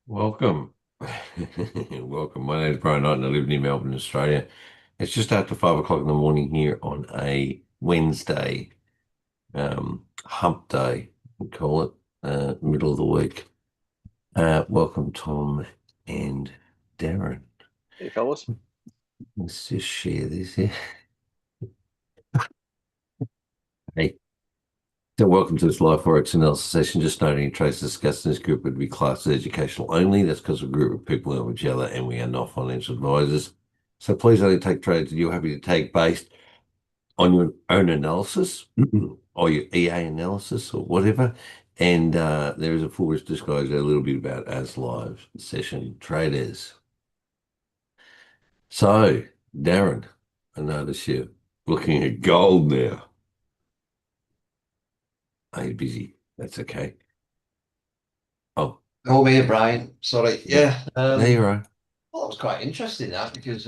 Welcome. Welcome. My name is Brian Knight and I live near Melbourne, Australia. It's just after 5 o'clock in the morning here on a Wednesday, hump day, we call it, middle of the week. Welcome, Tom and Darren. Hey, fellas. Let's just share this here. Hey. So welcome to this live Forex analysis session. Just noting trades discussed in this group would be classed as educational only. That's because we're a group of people who know each other and we are not financial advisors. So please only take trades that you're happy to take based on your own analysis or your EA analysis or whatever. And there is a full risk disclosure a little bit about as live session traders. So, Darren, I notice you're looking at gold now. Are you busy? That's okay. Oh, Oh, me and Brian. Sorry. Yeah. there you are. Well, that was quite interesting that because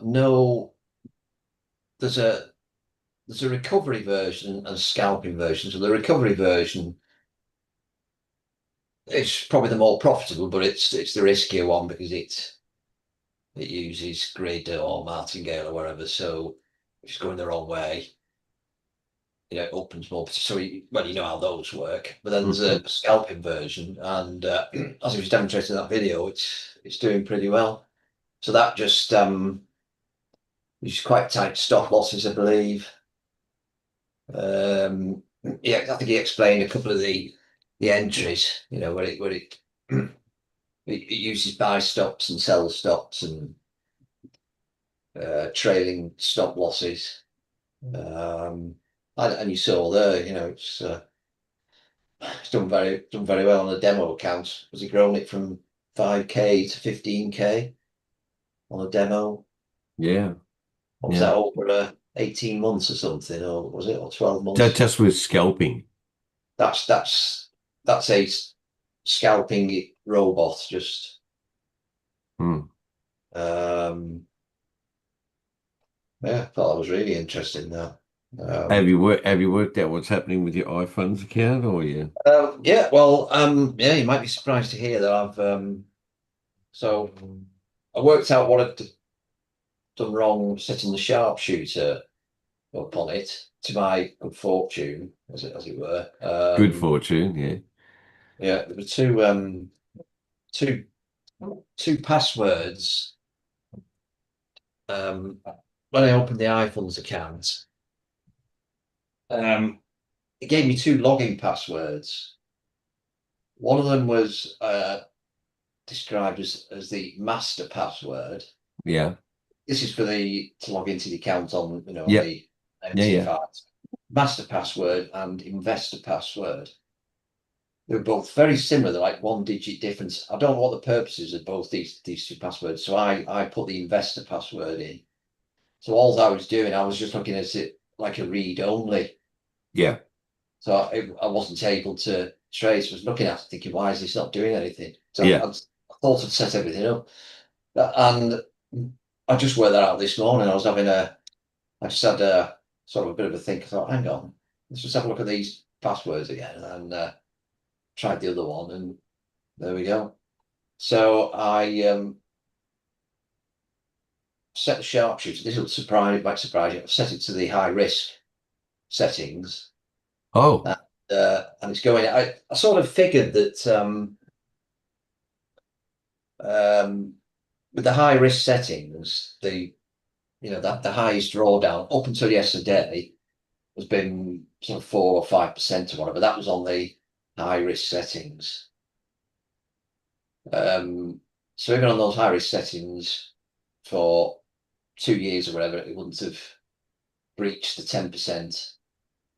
no, there's a there's a recovery version and a scalping version. So the recovery version is probably the more profitable, but it's the riskier one because it uses grid or martingale or wherever. So if it's going the wrong way, it opens more. So well, you know how those work. But then there's a scalping version, and as it was demonstrated in that video, it's doing pretty well. So that just it's quite tight stop losses, I believe. Yeah, I think he explained a couple of the entries, where it it uses buy stops and sell stops and trailing stop losses. And you saw there, it's done very well on the demo account. Was he grown it from 5K to 15K on a demo? Yeah. What was that over 18 months or something, or was it, or 12 That months? just with scalping. That's a scalping robot. Just Hmm. um, yeah, I thought that was really interesting. That Have you worked out what's happening with your iPhones account or you? yeah, well, yeah, you might be surprised to hear that I've so I worked out what I'd done wrong setting the sharpshooter up on it to my good fortune, as it were. Good fortune, yeah. Yeah, there were two two passwords. When I opened the iPhone's account, it gave me two login passwords. One of them was described as the master password. Yeah. This is for to log into the account on Yep. the Yeah, yeah. MT5. Master password and investor password. They were both very similar. They're like one digit difference. I don't know what the purposes of both these two passwords. So I put the investor password in. So all I was doing, I was just looking at it like a read only. Yeah. So I wasn't able to trace. I was looking at it thinking, why is this not doing anything? So Yeah. I thought I'd set everything up. And I just worked that out this morning. I just had a sort of a bit of a think. I thought, hang on, let's just have a look at these passwords again. And tried the other one, and there we go. So I set the sharpshooter. This will might surprise you. I've set it to the high risk settings. Oh, And it's going. I sort of figured that with the high risk settings, that the highest drawdown up until yesterday has been sort of 4 or 5% or whatever. That was on the high risk settings. So even on those high risk settings for 2 years or whatever, it wouldn't have breached the 10%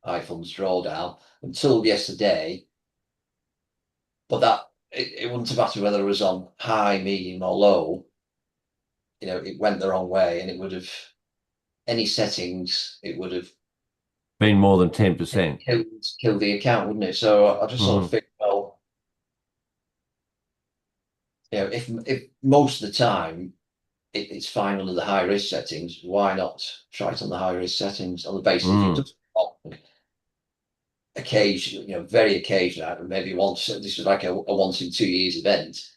iPhone's drawdown until yesterday. But it wouldn't have mattered whether it was on high, medium, or low. It went the wrong way, and it would have any settings. It would have been more than 10%. killed the account, wouldn't it? So I just sort of Hmm. think, well, if most of the time it's fine under the high risk settings, why not try it on the high risk settings on the basis if it Hmm. doesn't wrong? occasional, very occasional, maybe once. This was like a once in 2 years event.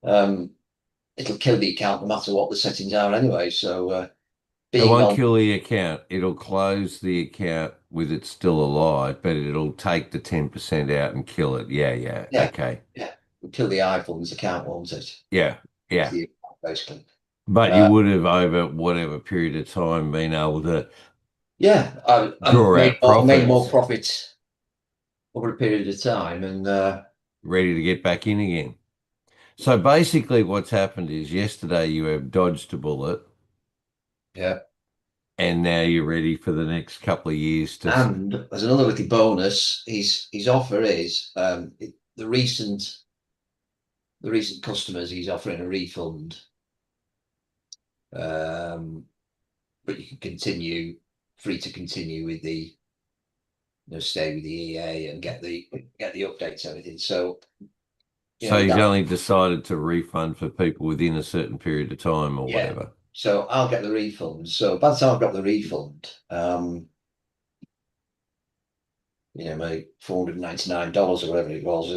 Um, it'll kill the account no matter what the settings are anyway. So It being won't on, kill the account. It'll close the account with it still alive, but it'll take the 10% out and kill it. Yeah, yeah. yeah, Okay. yeah, it'll kill the iPhone's account, won't it? Yeah, It's yeah. the account, basically. But you Uh, would have over whatever period of time been able to yeah, I've draw made out more profits, profit over a period of time, and ready to get back in again. So basically what's happened is yesterday you have dodged a bullet yeah. and now you're ready for the next couple of years to And there's another little bonus. His offer is the recent customers. He's offering a refund, um, but you can continue free to continue with the stay with the EA and get the updates and everything. So so with he's that, only decided to refund for people within a certain period of time or yeah. whatever. So I'll get the refund. So by the time I've got the refund, my $499 or whatever it was,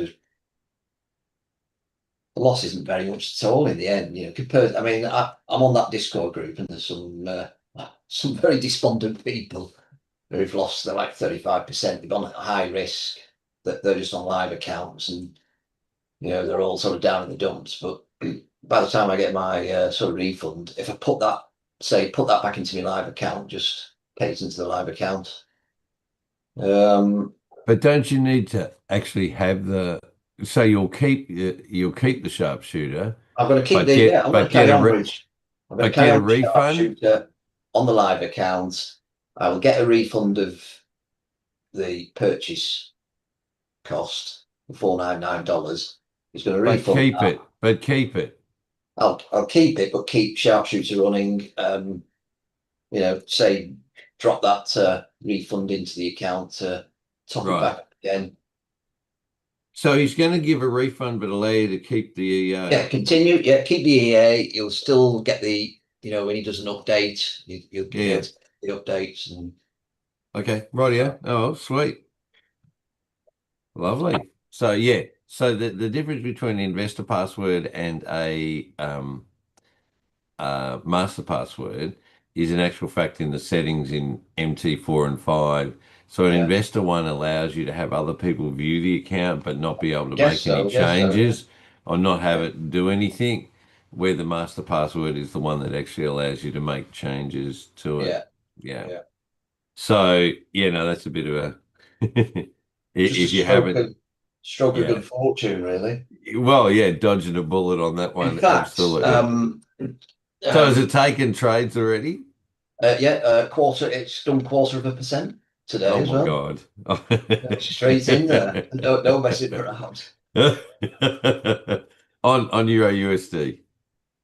the loss isn't very much at all in the end. Compared, I mean, I'm on that Discord group, and there's some very despondent people who've lost their like 35%. They've gone at high risk, that they're just on live accounts, and they're all sort of down in the dumps. But by the time I get my sort of refund, if I put that back into my live account, just pay it into the live account. Um, But don't you need to actually have the so you'll keep the sharpshooter, I'm going to keep but the yeah. get I'm going but to get carry a on re, with. I'm going to but carry get a on with refund? Sharpshooter on the live account. I will get a refund of the purchase cost, the $499. He's going to But refund keep that. it. But keep it. I'll keep it, but keep Sharpshooter running. Say drop that refund into the account to top it Right. back up again. So he's going to give a refund, but allow you to keep the Yeah, EA. continue. Yeah, keep the EA. You'll still get the when he does an update, you'll be able Yeah. to get the updates and Okay. Rightio. Oh, sweet. Lovely. So yeah. So the difference between an investor password and a master password is in actual fact in the settings in MT4 and 5. So an yeah. investor one allows you to have other people view the account but not be able to Guess make any so. Guess so. Yeah. changes or not have Yeah. it do anything, where the master password is the one that actually allows you to make changes to it. Yeah. Yeah. Yeah. So, yeah, no, that's a bit of a Just a if you haven't, stroke of yeah. good fortune, really. Well, yeah, dodging a bullet on that In one, fact, absolutely. So has it um, taken trades already? yeah, quarter. It's done 1/4% today Oh as my well. God. Straight in there. No messing around. On Euro USD.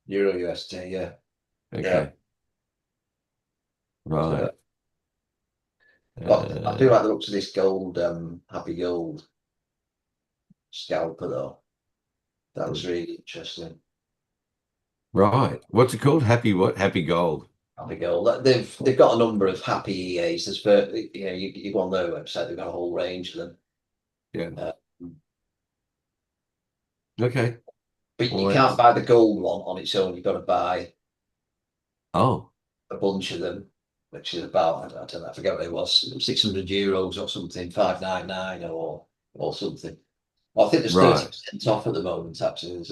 Euro USD. Yeah. Yeah. Okay. So, Right. but I do Uh, like the looks of this gold, happy gold scalper though. That's really interesting. right. What's it called? Happy what? Happy Gold. Happy gold. They've got a number of happy EAs. There's you go on their website. They've got a whole range of them. Yeah. Uh, Okay. but Well, you can't that's buy the gold one on its own. You've got to buy oh, a bunch of them, which is about I don't know. I forget what it was. €600 or something. 599 or something. Well, I think there's thirty right. percent off at the moment. Actually, there's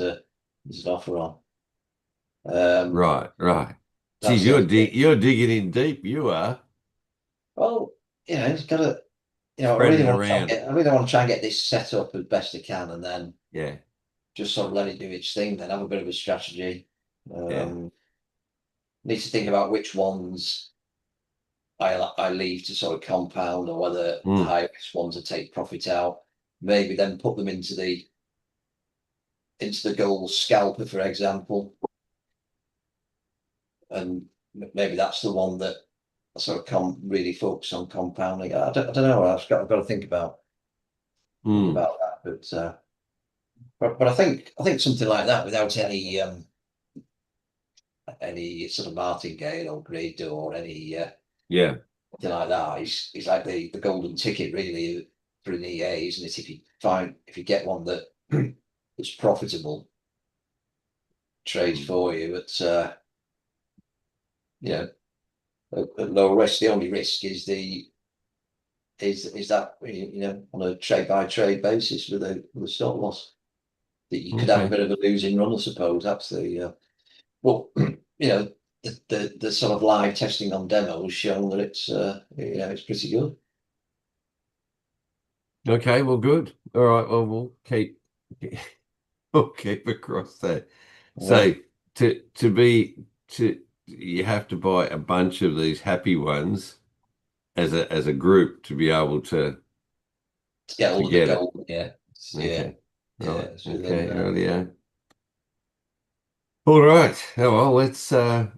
an offer on. Um, Right. Right. that's Geez, the only thing. you're digging in deep. You are Well, it's got to. spreading it around. I really want to try and get this set up as best I can, and then Yeah. just sort of let it do its thing. Then have a bit of a strategy. Yeah. Need to think about which ones I leave to sort of compound, or whether the Mm. high risk ones to take profit out. Maybe then put them into the gold scalper, for example, and maybe that's the one that I sort of really focus on compounding. I don't know. I've got to think Mm. about that, but I think something like that without any sort of martingale or grade or any Yeah. anything like that is like the golden ticket really for an EA, isn't it? If you get one that is profitable, trades for you at you know at lower risk. The only risk is that on a trade by trade basis with a stop loss that you could have a Okay. bit of a losing run, I suppose. That's the well, the sort of live testing on demo has shown that it's pretty good. Okay, well, good. All right, well, we'll keep we'll keep across that. Yeah, So to be to you have to buy a bunch of these happy ones as a group to be able to get to all of the get it. gold. Yeah, yeah, Okay. yeah. Right. It's within Okay. there. Earlier. All right. Oh, well, let's let's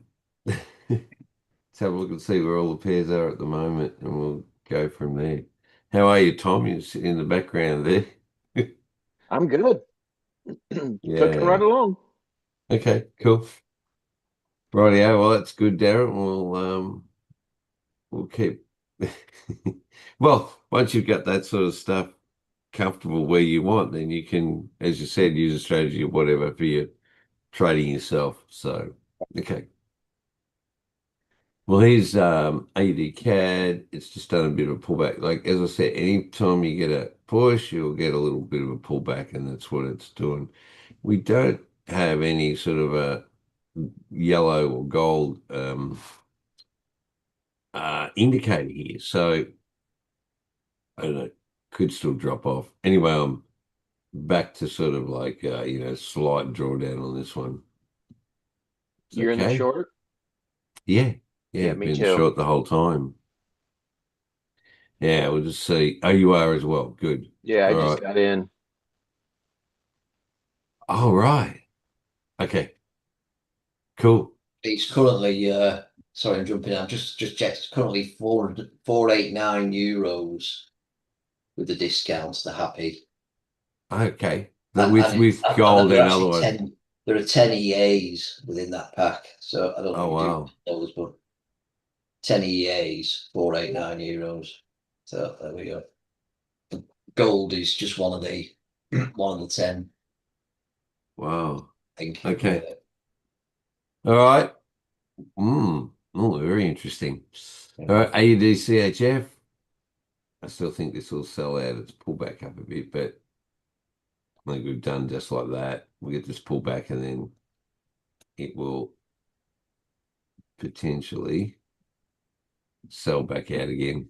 have a look and see where all the pairs are at the moment, and we'll go from there. How are you, Tom? You're sitting in the background there. I'm good. Cooking Yeah. right along. Okay, cool. Rightio. Well, that's good, Darren. We'll keep well, once you've got that sort of stuff comfortable where you want, then you can, as you said, use a strategy or whatever for your trading yourself. So okay. Well, here's AD CAD. It's just done a bit of a pullback. Like as I said, anytime you get a push, you'll get a little bit of a pullback, and that's what it's doing. We don't have any sort of a yellow or gold indicator here, so I don't know. Could still drop off. Anyway, I'm back to sort of like slight drawdown on this one. It's You're in the okay. short? Yeah, yeah, Yeah, I've me been too. short the whole time. Yeah, we'll just see. Oh, you are as well. Good. Yeah, I All just right. got in. All right. Okay. Cool. It's currently sorry, I'm jumping out. Just checked. It's currently 489 euros with the discounts. They're happy, Okay. That and with and, with and gold there are and actually otherwise. 10. There are 10 EAs within that pack. So I don't know Oh if you do wow. those, but 10 EAs, 489 euros. So there we go. Gold is just one of the one of the 10, Wow. I think. Okay. All right. Oh, very interesting. All right. AUDCHF. I still think this will sell out. It's pull back up a bit, but I think we've done just like that. We get this pullback and then it will potentially sell back out again.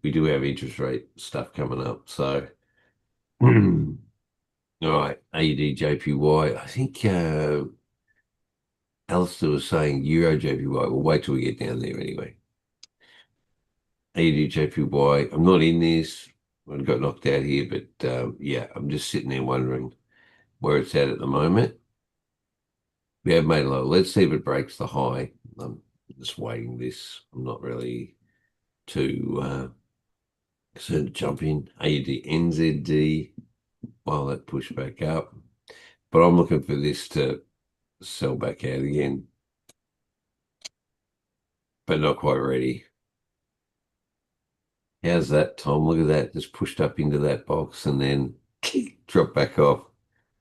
We do have interest rate stuff coming up. So, all right, AUD JPY. I think Alistair was saying Euro JPY. We'll wait till we get down there anyway. AUD JPY. I'm not in this. I got knocked out here, but yeah, I'm just sitting there wondering where it's at the moment. We have made a low. Let's see if it breaks the high. I'm just waiting this. I'm not really too concerned to jump in. AUD NZD while that pushed back up. But I'm looking for this to sell back out again, but not quite ready. How's that, Tom? Look at that. Just pushed up into that box and then dropped back off.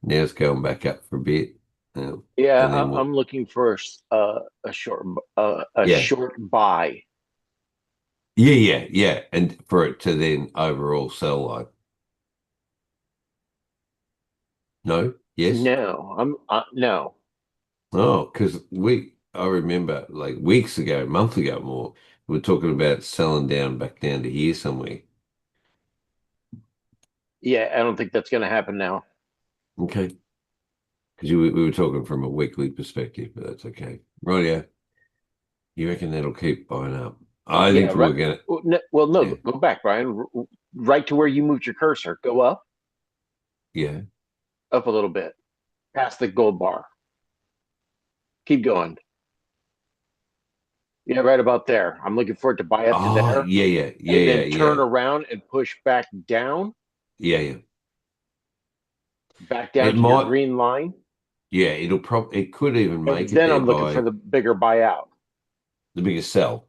Now it's going back up for a bit. Yeah, And then I'm looking for a short a yeah. short buy. Yeah, yeah, yeah. And for it to then overall sell like, no, yes. No, I'm no. Oh, because I remember like weeks ago, a month ago more, we were talking about selling down back down to here somewhere. Yeah, I don't think that's going to happen now. Okay. Because we were talking from a weekly perspective, but that's okay. Right, yeah. You reckon that'll keep buying up? I Yeah, think right. we're gonna, Well, no, yeah, go back, Brian. Right to where you moved your cursor. Go yeah. up a little bit, past the gold bar. Keep going. Yeah, right about there. I'm looking for it to buy up to Oh, there yeah, yeah, yeah, and yeah, then turn yeah, around and push yeah, yeah. back down It to your might, green line. yeah. It could even And make it then there I'm looking for by the bigger buyout, the biggest sell.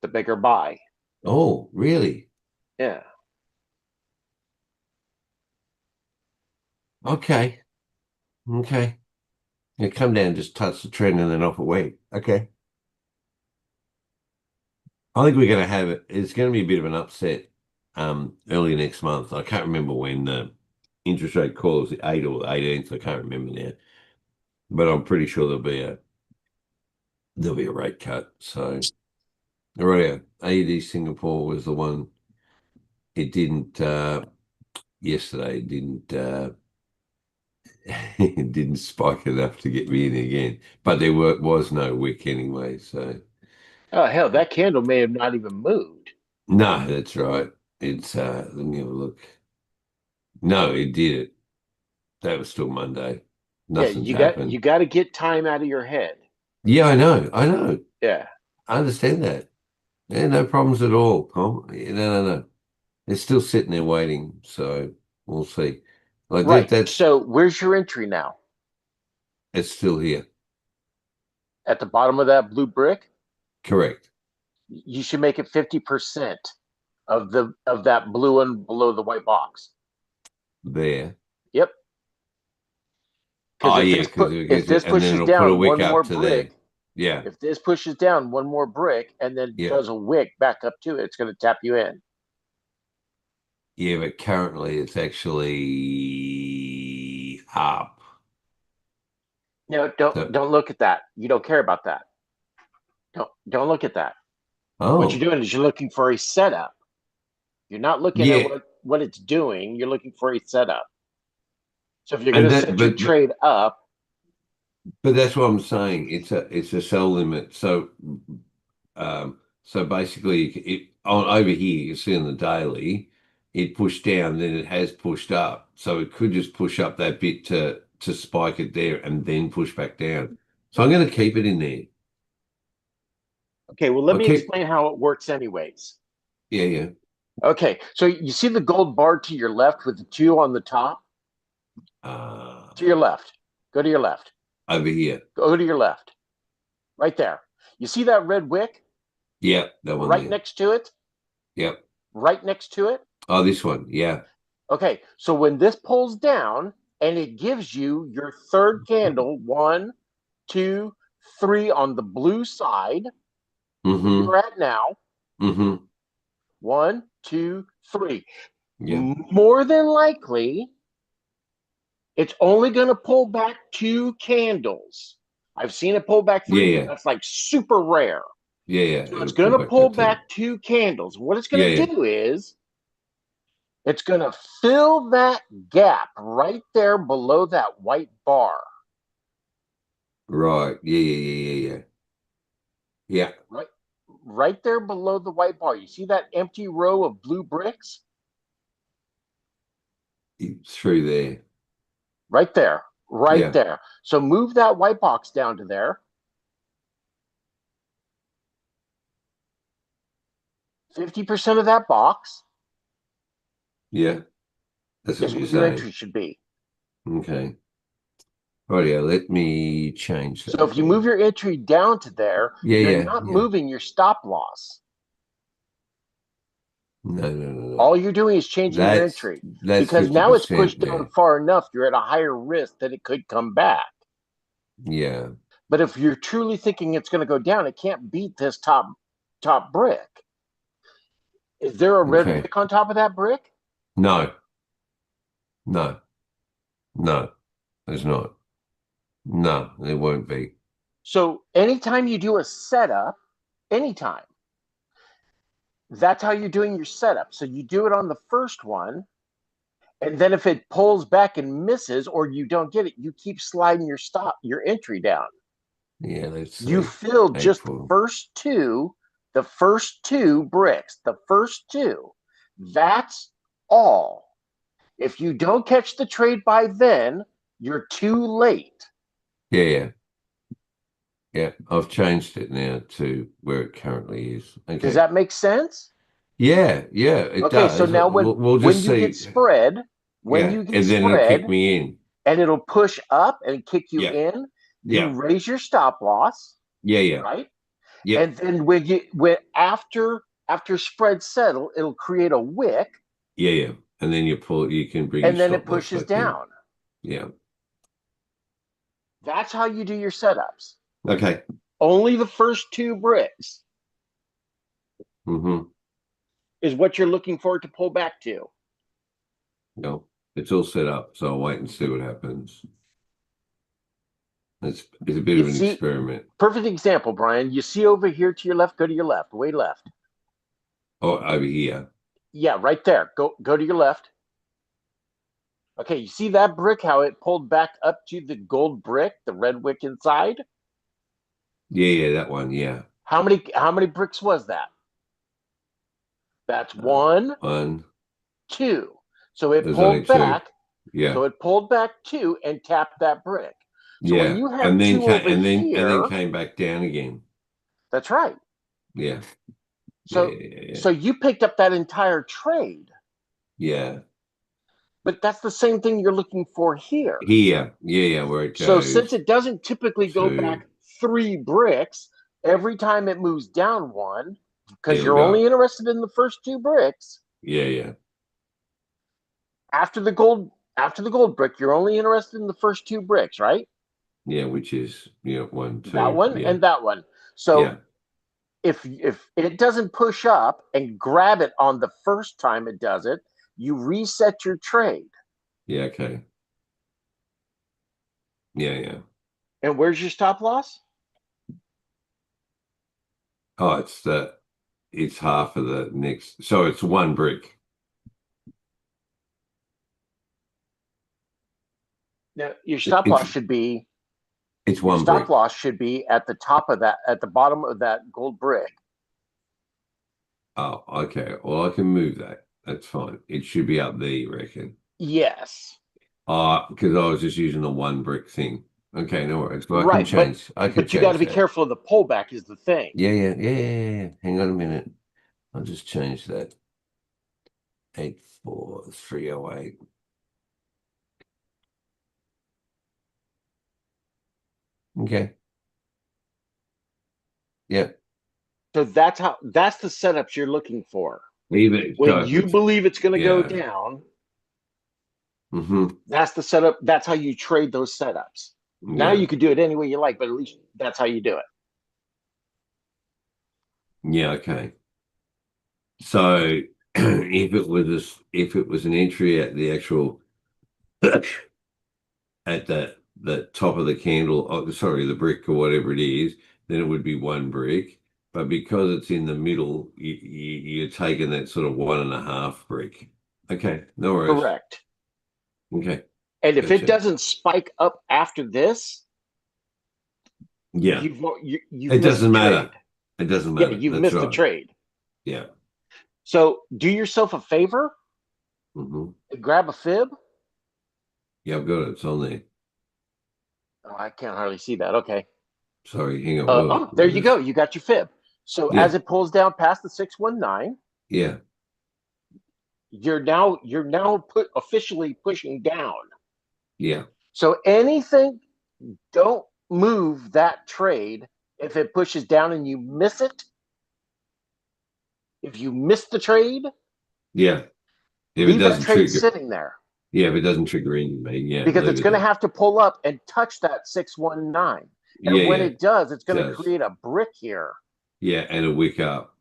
the bigger buy. Oh, really? Yeah. Okay. Okay. Yeah, come down, just touch the trend and then off it went. Okay. I think we're going to have it. It's going to be a bit of an upset early next month. I can't remember when the interest rate call is the 8th or the 18th. I can't remember now. But I'm pretty sure there'll be a rate cut. So right, AED Singapore was the one. It didn't yesterday. It didn't it didn't spike enough to get me in again. But there was no wick anyway. So Oh hell, that candle may have not even moved. no, that's right. It's let me have a look. No, it did it. That was still Monday. Yeah, Nothing's you happened. got to get time out of your head. Yeah, I know. I know. Yeah. I understand that. Yeah, no problems at all, Tom. Yeah, no, no, no. It's still sitting there waiting, so we'll see. Like Right. that's So where's your entry now? it's still here. At the bottom of that blue brick? Correct. You should make it 50% of that blue one below the white box. There. Yep. Because Oh yeah, because it if gets it, this and then pushes it'll put a down wick one up more to there. brick, Yeah. if this pushes down one more brick and then Yeah. does a wick back up to it, it's going to tap you in. Yeah, but currently it's actually up. No, So, don't look at that. You don't care about that. Don't look at that. What you're oh. doing is you're looking for a setup. You're not looking at Yeah. what it's doing. You're looking for a setup. So if you're going And to that set your trade up, but that's what I'm saying. It's a sell limit. So basically, it on over here, you can see on the daily, it pushed down, then it has pushed up. So it could just push up that bit to spike it there and then push back down. So I'm going to keep it in there. okay, well, let I'll me keep, explain how it works, anyways. yeah, yeah. Okay, so you see the gold bar to your left with the two on the top? To your Uh, left. Go to your left. over here, Go to your left. Right there. You see that red wick yeah, that one right there, next to it? yep. Right next to it? Oh, this one, yeah, Okay, so when this pulls down and it gives you your third candle, one, two, three on the blue side, where mm-hmm, you're at now, mm-hmm, one, two, three. yeah, More than likely, it's only going to pull back two candles. I've seen it pull back yeah, three, but yeah, that's like super rare. yeah, yeah. So it's It'll going pull to back to pull back 10. two candles. What it's Yeah, going to yeah, do is it's going to fill that gap right there below that white bar. right, yeah, yeah, yeah, yeah, yeah, yeah. Right, right there below the white bar. You see that empty row of blue bricks? Through there. Right there. Right Yeah. there. So move that white box down to there. 50% of that box Yeah. That's what is you're where your saying. entry should be. Okay. Right, yeah, let me change So that if you move then. your entry down to there, Yeah, you're yeah, not yeah. moving your stop loss. No, no, no, no. All you're doing is changing your That's entry that's because now it's 50%, pushed yeah. down far enough. You're at a higher risk that it could come back. Yeah. But if you're truly thinking it's going to go down, it can't beat this top brick. Is there a red Okay. wick on top of that brick? No, no, no, there's not. No, there won't be. So anytime you do a setup, anytime, that's how you're doing your setup. So you do it on the first one, and then if it pulls back and misses or you don't get it, you keep sliding your entry down. Yeah, let's You see. fill just April. the first two bricks, the first two. That's all. If you don't catch the trade by then, you're too late. Yeah, yeah. Yeah. I've changed it now to where it currently is. Does Okay. that make sense? Yeah, yeah, it Okay, so does. now We'll when just you get see. spread, when Yeah. you get And then it'll kick spread me in. and it'll push up and kick you Yeah. in, you Yeah. raise your stop loss, Yeah, yeah. right? Yep. And then when after After spreads settle, it'll create a wick, Yeah. And then you can bring your and then it stop loss pushes back in. down. Yeah. That's how you do your setups. Okay. Only the first two bricks Mm-hmm. is what you're looking for it to pull back to. No, it's all set up, so I'll wait and see what happens. It's a bit You of an see, experiment. perfect example, Brian. You see over here to your left, go to your left, way left. Oh, over here. Yeah, right there. Go to your left. Okay, you see that brick, how it pulled back up to the gold brick, the red wick inside? Yeah, that one. Yeah. How many bricks was that? That's one, One. two. So it There's only pulled two. back. Yeah. So it pulled back two and tapped that brick. So when Yeah. you have And then two over and then here, came back down again. that's right. Yeah. So Yeah. so you picked up that entire trade, Yeah. but that's the same thing you're looking for here. Here. Yeah, where it So since goes it doesn't typically go to back three bricks, every time it moves down one, because it'll you're go only up. interested in the first two bricks, Yeah. after the gold brick, you're only interested in the first two bricks, right? Yeah, which is one, That two. one Yeah. and that one. So Yeah. if it doesn't push up and grab it on the first time it does it, you reset your trade. Yeah, okay. Yeah. And where's your stop loss? Oh, it's half of the next, so it's one brick. Now, your It- stop It's loss should be it's your one stop brick. loss should be at the top of that, at the bottom of that gold brick. Oh, okay. Well, I can move that. That's fine. It should be up there, you reckon? Yes. Because I was just using the one brick thing. Okay, no worries. Well, Right, I can but you got to change be that. careful of the pullback is the thing. Yeah. Hang on a minute. I'll just change that. 84308. Okay. Yeah. So that's the setups you're looking for. Even so When if you it's believe it's going to go yeah. down, Mm-hmm. that's the setup. That's how you trade those setups. Now Yeah. you could do it any way you like, but at least that's how you do it. Yeah, okay. So if it was an entry at the actual at the top of the candle, oh, sorry, the brick or whatever it is, then it would be one brick. But because it's in the middle, you're taking that sort of one and a half brick. Okay, no worries. Correct. Okay, And if it gotcha. doesn't spike up after this, Yeah, you've it missed the doesn't trade. matter. It doesn't Yeah, matter. you've That's missed the right. trade. Yeah. So do yourself a favor Hmm. and grab a fib. Yeah, I've got it. It's on there. Oh, I can't hardly see that. Okay. Sorry, hang on. Whoa, There you go. You got your fib. So yeah, as it pulls down past the 619, yeah, you're now officially pushing down. yeah, So anything, don't move that trade if it pushes down and you miss it. If you miss the trade, yeah. If it leave that doesn't trade trigger, sitting there yeah, if it doesn't trigger anything, yeah, because leave it's it going to there. have to pull up and touch that 619. And when Yeah, it does, it's it going to does. create a brick here. Yeah, and a wick up.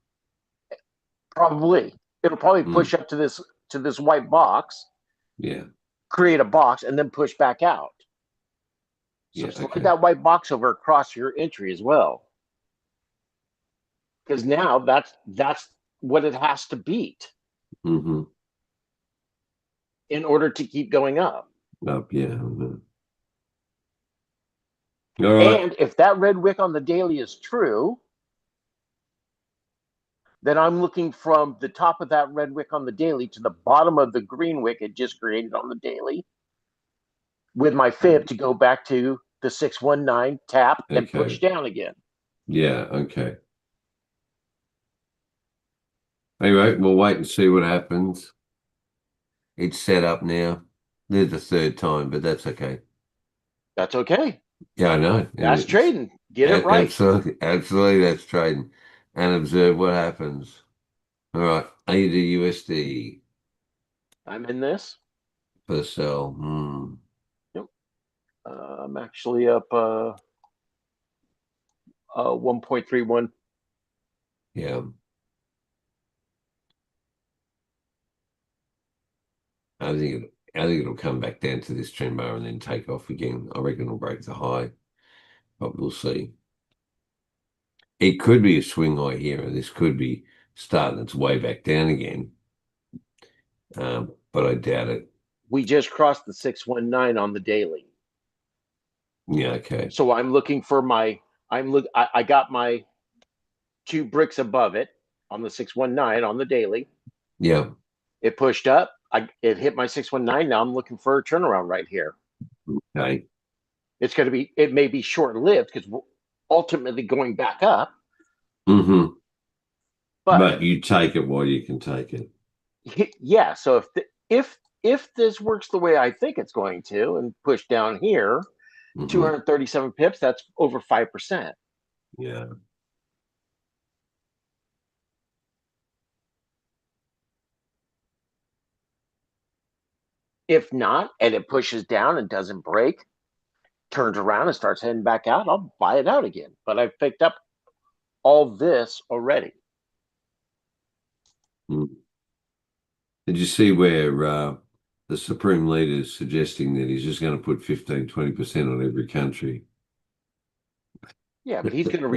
Probably. It'll probably Mm, push up to this white box, yeah, create a box, and then push back out. So yeah, slide okay. that white box over across your entry as well. Because now that's what it has to beat Mm-hmm. in order to keep going up. Up, yeah. All right. And if that red wick on the daily is true, then I'm looking from the top of that red wick on the daily to the bottom of the green wick it just created on the daily with my fib to go back to the 619, tap, and push Okay. down again. Yeah, okay. Anyway, we'll wait and see what happens. It's set up now. There's the third time, but that's okay. That's okay. Yeah, I know. And That's trading. Get it right. absolutely, that's trading. And observe what happens. All right. AUD USD I'm in this. per sell. Yep. I'm actually up 1.31. Yeah. I think it'll come back down to this trend bar and then take off again. I reckon it'll break the high, but we'll see. It could be a swing high here, and this could be starting its way back down again. But I doubt it. We just crossed the 619 on the daily. Yeah, okay. So I'm looking for I got my 2 bricks above it on the 619 on the daily. Yeah. It pushed up. It hit my 619. Now I'm looking for a turnaround right here. Okay. It may be short lived because we're ultimately going back up. Mm-hmm. But But you take it while you can take it. yeah, so if this works the way I think it's going to and push down here, Mm-hmm. 237 pips, that's over 5%. Yeah. If not, and it pushes down and doesn't break, turns around and starts heading back out, I'll buy it out again. But I've picked up all this already. Mm. Did you see where the Supreme Leader is suggesting that he's just going to put 15-20% on every country? Yeah, but he's going to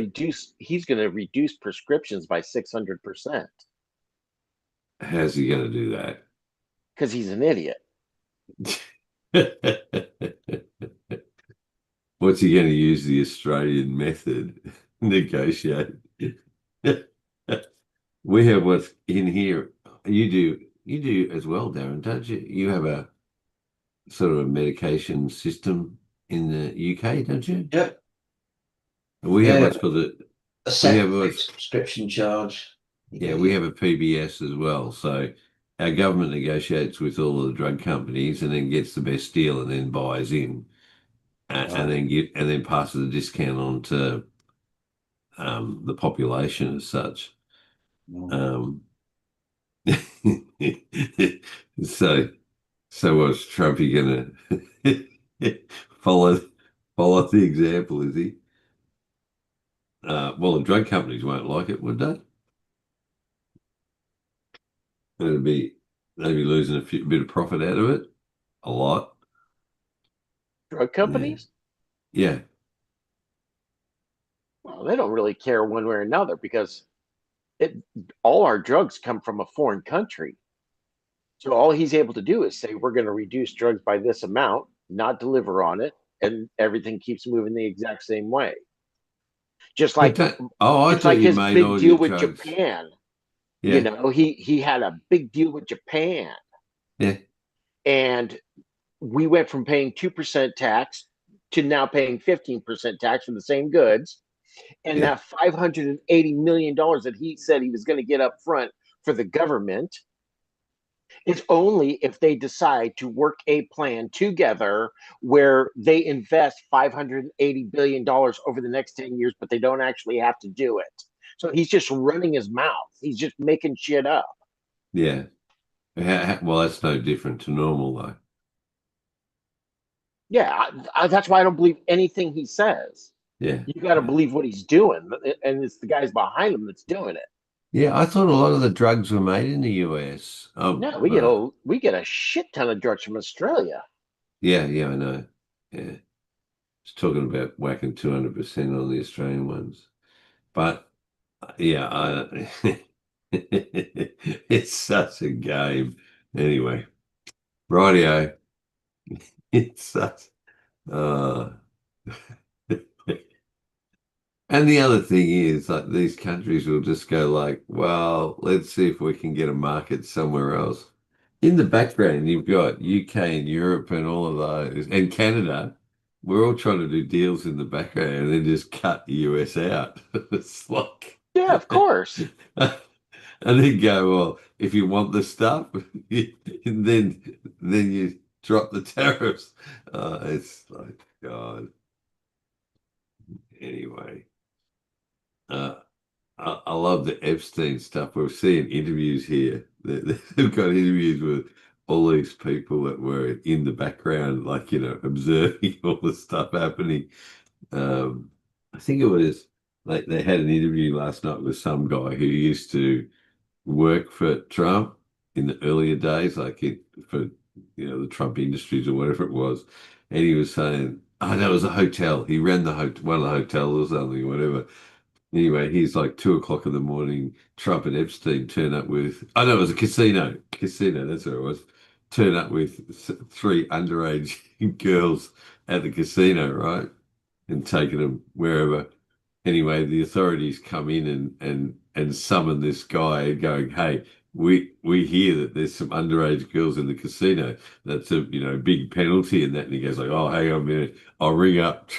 reduce prescriptions by 600% How's he going to do that? because he's an idiot. What's he going to use the Australian method? Negotiate. We have what's in here. You do as well, Darren, don't you? You have a sort of a medication system in the UK, don't you? Yep. We have Yeah, what's called a we set have what's subscription charge. yeah, we have a PBS as well. So our government negotiates with all of the drug companies and then gets the best deal and then buys in and then passes a discount on to the population as such. Um, so what's Trumpy gonna follow follow the example, is he? Well, the drug companies won't like it, would they? It'd be they'd be losing bit of profit out of it. A lot. Drug Yeah. companies, Yeah. well, they don't really care one way or another because it all our drugs come from a foreign country. So all he's able to do is say we're going to reduce drugs by this amount, not deliver on it, and everything keeps moving the exact same way. Just But like I just thought like you his made big all your deal with drugs. Japan. Yeah. He had a big deal with Japan, Yeah. and we went from paying 2% tax to now paying 15% tax for the same goods. And Yeah. that $580 million that he said he was going to get up front for the government is only if they decide to work a plan together where they invest $580 billion over the next 10 years, but they don't actually have to do it. So he's just running his mouth. He's just making shit up. Yeah. Well, that's no different to normal though. Yeah, that's why I don't believe anything he says. Yeah. You got to Yeah. believe what he's doing, and it's the guys behind him that's doing it. Yeah. I thought a lot of the drugs were made in the US. Oh, No, we get a shit ton of drugs from Australia. yeah. Yeah. I know. Yeah. It's talking about whacking 200% on the Australian ones. But yeah, it's such a game. Anyway, rightio. It's such. Uh, and the other thing is, like, these countries will just go like, well, let's see if we can get a market somewhere else. In the background, you've got UK and Europe and all of those, and Canada. We're all trying to do deals in the background and then just cut the US out. It's like, Yeah, of course. and then go, well, if you want the stuff, then you drop the tariffs. It's like, God. Anyway, uh, I love the Epstein stuff. We're seeing interviews here. They've got interviews with all these people that were in the background, like, observing all the stuff happening. I think it was like they had an interview last night with some guy who used to work for Trump in the earlier days, for the Trump Industries or whatever it was, and he was saying, "Oh, that was a hotel. He ran the one of the hotels or something, whatever." Anyway, he's like 2 o'clock in the morning. Trump and Epstein turn up with, oh no, it was a casino. Casino, that's what it was. Turn up with three underage girls at the casino, right? And taking them wherever. Anyway, the authorities come in and summon this guy going, "Hey, we hear that there's some underage girls in the casino. That's a big penalty and that." And he goes like, "Oh, hang on a minute, I'll ring up."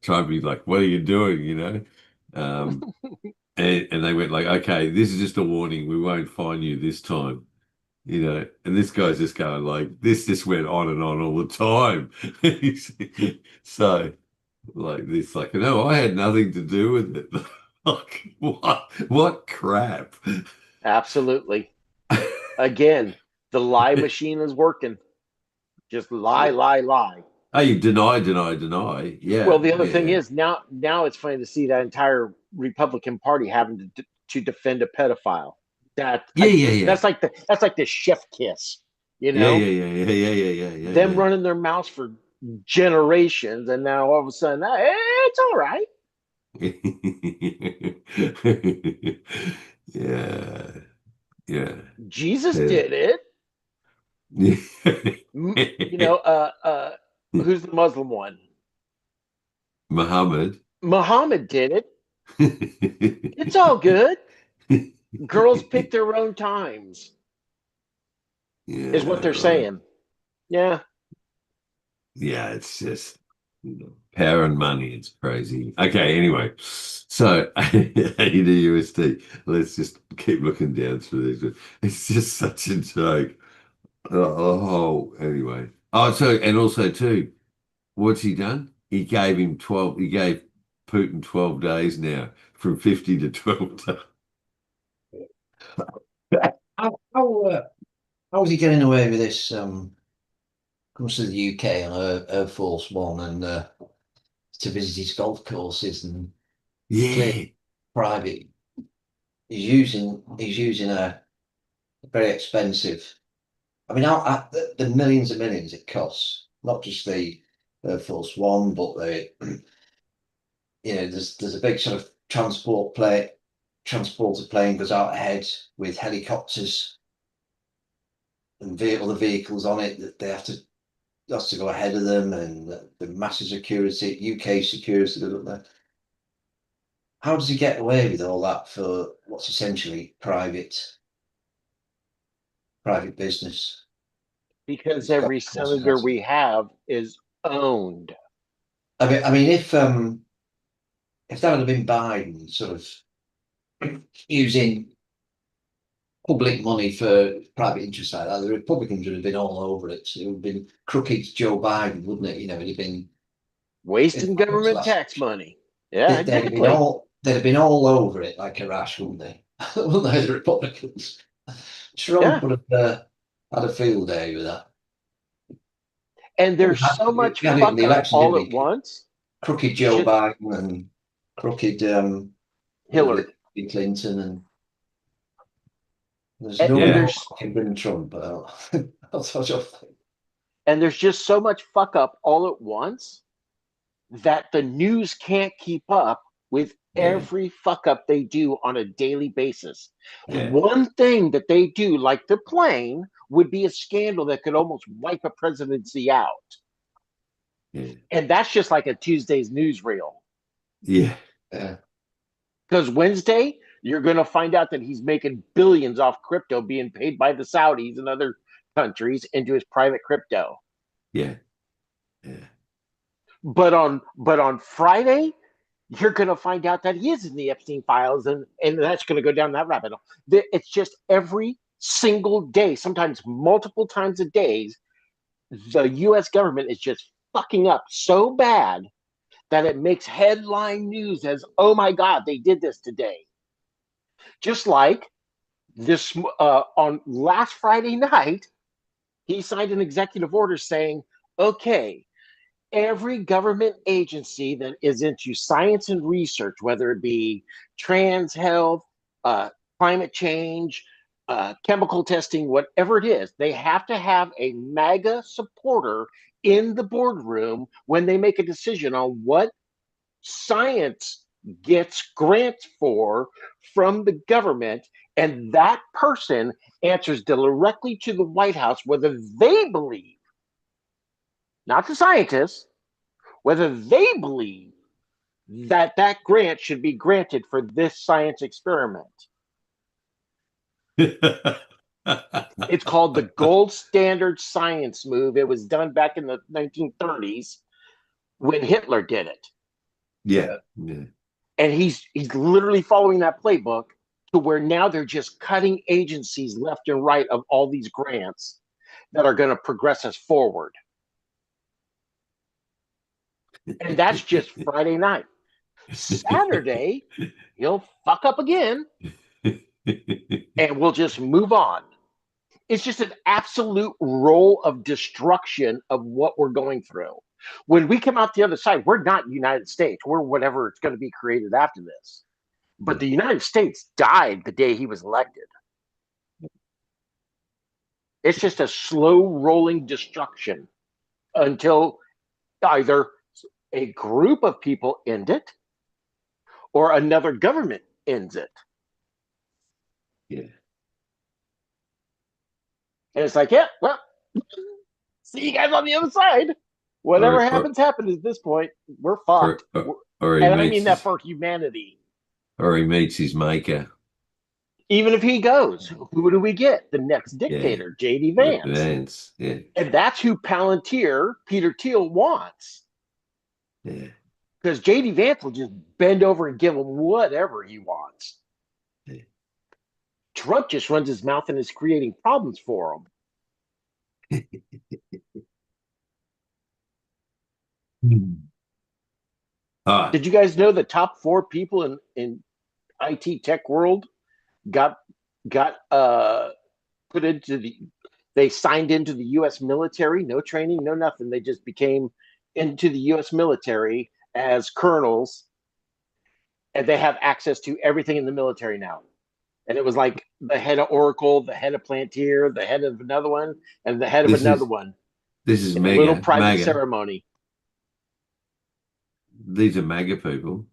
Try and be like, "What are you doing?" And they went like, "Okay, this is just a warning. We won't fine you this time." And this guy's just going like, this just went on and on all the time. So like this, like, no, I had nothing to do with it. Like, what crap? Absolutely. Again, the lie machine is working. Just lie, lie, lie. Oh, you deny, deny, deny. Well, Yeah, the other thing yeah, is now it's funny to see that entire Republican Party having to defend a pedophile. That yeah, yeah, yeah, that's like the chef kiss, you yeah, know, yeah, yeah, yeah, yeah, yeah, yeah, them yeah, running their mouths for generations, and now all of a sudden, hey, it's all right. yeah, yeah, Jesus yeah. did it. Yeah. You know, who's the Muslim one? Muhammad. Muhammad did it. It's all good. Girls pick their own times, is what Yeah, they're right. saying. Yeah. Yeah, it's just power and money. It's crazy. Okay, anyway, so AUD Let's just keep looking down through these. It's just such a joke. Oh, anyway. Oh, so and also too, what's he done? He gave him 12. He gave Putin 12 days now, from 50 to 12 days. How was he getting away with this? Comes to the UK on Air Force One and to visit his golf courses and clear Yeah, private. He's using a very expensive. I mean, the millions and millions it costs, not just the Air Force One, but there's a big sort of transporter plane goes out ahead with helicopters and other vehicles on it that they has to go ahead of them, and the massive security, UK security that up there. How does he get away with all that for what's essentially private business? Because It's got every senator consequences. we have is owned. I mean, if that had been Biden, sort of using public money for private interests like that, the Republicans would have been all over it. So it would have been crooked Joe Biden, wouldn't it? It'd have been Wasting in government last tax money. Yeah, they'd exactly. have been all over it like a rash, wouldn't they? Wouldn't they, the Republicans? Trump Yeah. would have had a field day with that. And Well, there's so much we had it in fuck the up election, didn't all at we? once. Crooked Joe Shit, Biden and crooked Hillary. Hillary Clinton, and there's And, nobody and yeah, more there's fucking than Trump. But that's what I think. and there's just so much fuck up all at once that the news can't keep up with yeah, every fuck up they do on a daily basis. yeah, One thing that they do, like the plane, would be a scandal that could almost wipe a presidency out. yeah, And that's just like a Tuesday's newsreel. yeah, Yeah, Because Wednesday, you're going to find out that he's making billions off crypto being paid by the Saudis and other countries into his private crypto. yeah, yeah, But on Friday, you're going to find out that he is in the Epstein files, and that's going to go down that rabbit hole. It's just every single day, sometimes multiple times a day, the U.S. government is just fucking up so bad that it makes headline news as, oh my God, they did this today. Just like this on last Friday night, he signed an executive order saying, okay, every government agency that is into science and research, whether it be trans health, climate change, chemical testing, whatever it is, they have to have a MAGA supporter in the boardroom when they make a decision on what science gets grants for from the government. And that person answers directly to the White House whether they believe, not the scientists, whether they believe that that grant should be granted for this science experiment. It's called the gold standard science move. It was done back in the 1930s when Hitler did it. Yeah. Yeah. And he's literally following that playbook to where now they're just cutting agencies left and right of all these grants that are going to progress us forward. And that's just Friday night. Saturday, he'll fuck up again and we'll just move on. It's just an absolute roll of destruction of what we're going through. When we come out the other side, we're not United States. We're whatever it's going to be created after this. But the United States died the day he was elected. It's just a slow rolling destruction until either a group of people end it or another government ends it. Yeah. And it's like, yeah, well, see you guys on the other side. Whatever happens at this point. We're fucked. And I mean that for humanity. Or he meets his maker. Even if he goes, who do we get? The next dictator, J.D. Vance. Yeah. And that's who Palantir, Peter Thiel, wants. Yeah. Because J.D. Vance will just bend over and give him whatever he wants. Yeah. Trump just runs his mouth and is creating problems for him. Did you guys know the top 4 people in IT tech world got put into they signed into the U.S. military? No training, no nothing. They just became into the U.S. military as colonels, and they have access to everything in the military now. And it was like the head of Oracle, the head of Palantir, the head of another one, and the head of another one. This is in a little private ceremony. These are MAGA people.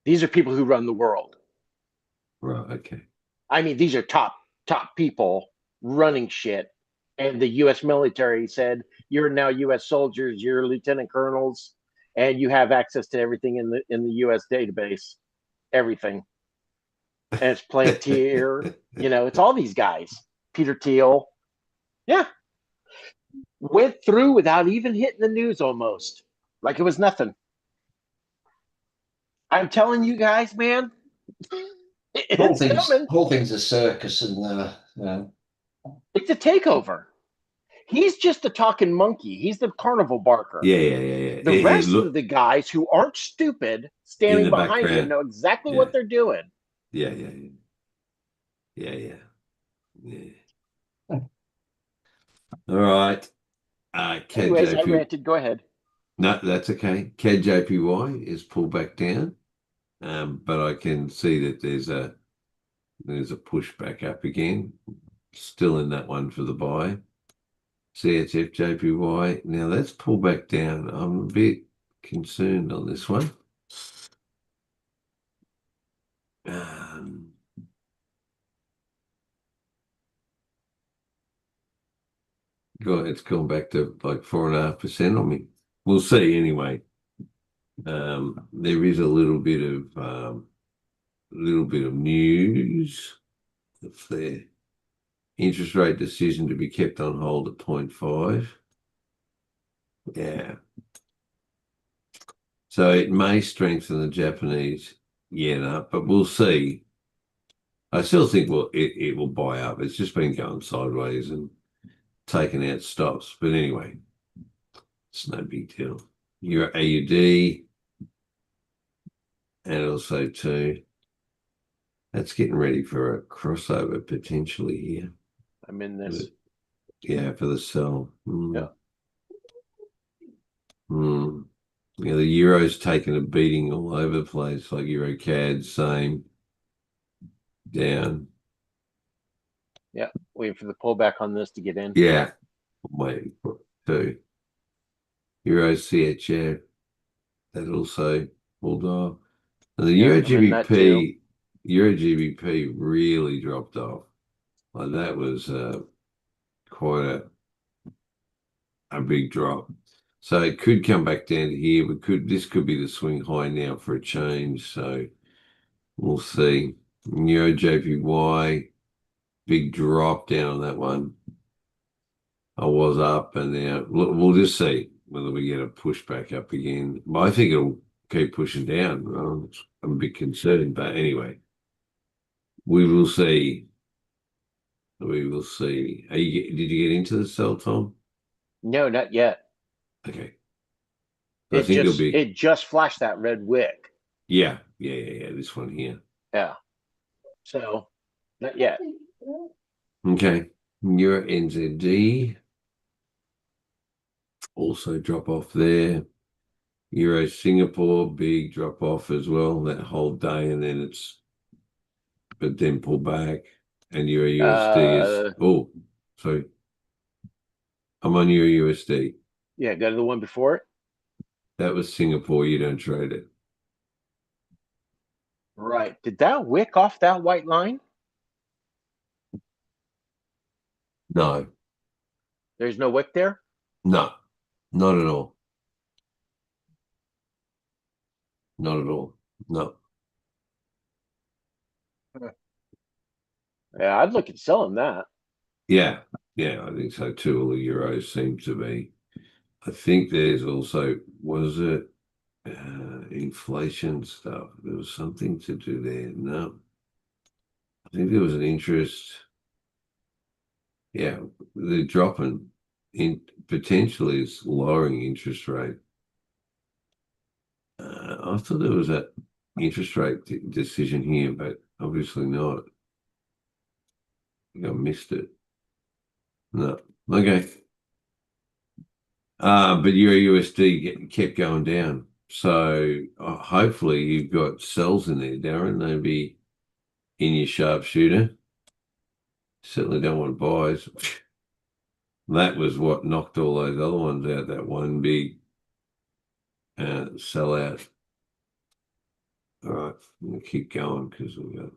These are people who run the world. Right, okay. I mean, these are top people running shit. And the U.S. military said, you're now U.S. soldiers, you're lieutenant colonels, and you have access to everything in the U.S. database. Everything. And it's Palantir, it's all these guys. Peter Thiel. Yeah. Went through without even hitting the news almost. Like it was nothing. I'm telling you guys, man. Whole thing's a circus, and it's a takeover. He's just a talking monkey. He's the carnival barker. Yeah. The rest of the guys who aren't stupid standing behind him know exactly what they're doing. Yeah. All right. Anyways, I ranted. Go ahead. No, that's okay. CAD JPY is pulled back down, but I can see that there's a push back up again. Still in that one for the buy. CHF JPY. Now that's pulled back down. I'm a bit concerned on this one. It's gone back to like 4.5% on me. We'll see anyway. There is a little bit of news. If their interest rate decision to be kept on hold at 0.5. Yeah. So it may strengthen the Japanese yen up, but we'll see. I still think it will buy up. It's just been going sideways and taking out stops. But anyway, it's no big deal. Your AUD and also too That's getting ready for a crossover potentially here. I'm in this. Yeah, for the sell. Yeah. Yeah, the euro's taken a beating all over the place, like Euro CAD, same down. Yeah. Waiting for the pullback on this to get in. Yeah, waiting for it too. Euro CHF, that also pulled off. And the Yeah, I'm in that too. Euro GBP really dropped off. Like that was quite a big drop. So it could come back down to here, but this could be the swing high now for a change. So we'll see. Euro JPY, big drop down on that one. I was up and now we'll just see whether we get a push back up again. But I think it'll keep pushing down. I'm a bit concerned, but anyway, we will see. We will see. Did you get into the sell, Tom? No, not yet. Okay. So I think it'll be it just flashed that red wick. yeah. This one here. Yeah. So not yet. Okay. Euro NZD also drop off there. Euro Singapore, big drop off as well that whole day, and then but then pull back. And Euro USD is sorry. I'm on Euro USD. Yeah, go to the one before it. That was Singapore. You don't trade it. Right. Did that wick off that white line? No, There's no wick there? no, not at all. Not at all. No. Yeah, I'd look at selling that. Yeah, I think so too. All the euros seem to be. I think there's also, was it inflation stuff? There was something to do there. No, I think there was an interest. Yeah, they're dropping in potentially it's lowering interest rate. I thought there was that interest rate decision here, but obviously not. I think I missed it. No. Okay. But Euro USD kept going down. So hopefully you've got sells in there, Darren. They'll be in your sharpshooter. Certainly don't want buys. That was what knocked all those other ones out, that one big sell out. All right, I'm going to keep going because we've got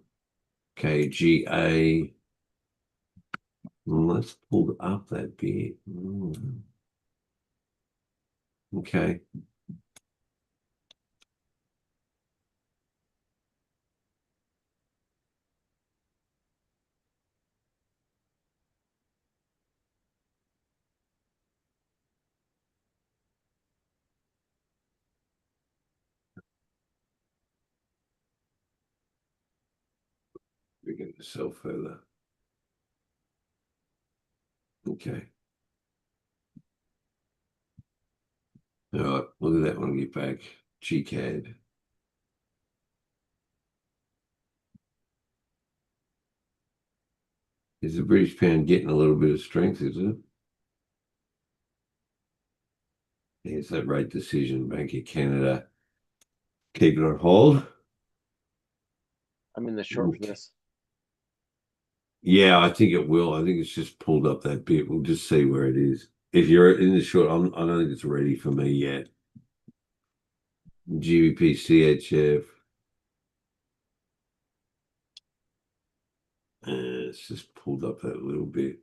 KGA. Let's pull up that bit. Okay. We're going to sell further. Okay. All right, look at that one get back. GCAD. Is the British pound getting a little bit of strength, is it? It's that rate decision, Bank of Canada. Keep it on hold. I'm in the short for this. Yeah, I think it will. I think it's just pulled up that bit. We'll just see where it is. If you're in the short, I don't think it's ready for me yet. GBP CHF. It's just pulled up that little bit.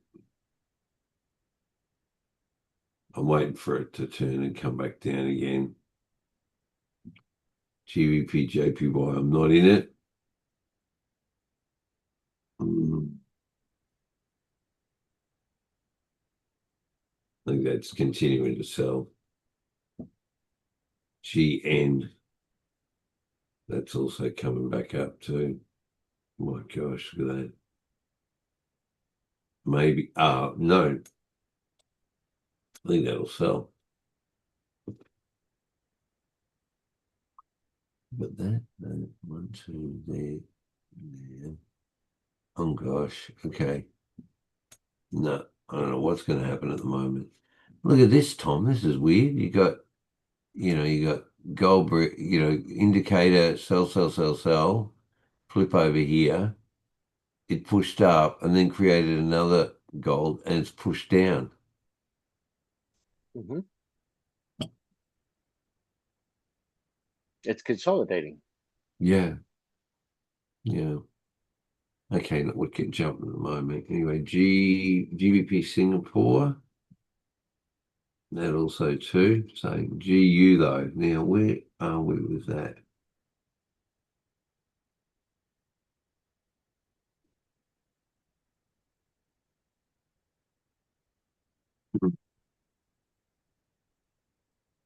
I'm waiting for it to turn and come back down again. GBP JPY, I'm not in it. I think that's continuing to sell. GN, that's also coming back up too. Oh my gosh, look at that. Maybe, no. I think that'll sell. But that, one, two, there. Yeah. Oh gosh. Okay. No, I don't know what's going to happen at the moment. Look at this, Tom. This is weird. You got gold, indicator, sell, sell, sell, sell, flip over here. It pushed up and then created another gold and it's pushed down. Mm-hmm. It's consolidating. Yeah. Yeah. Okay, look, we can jump at the moment. Anyway, GBP Singapore. That also too. So GU though. Now where are we with that?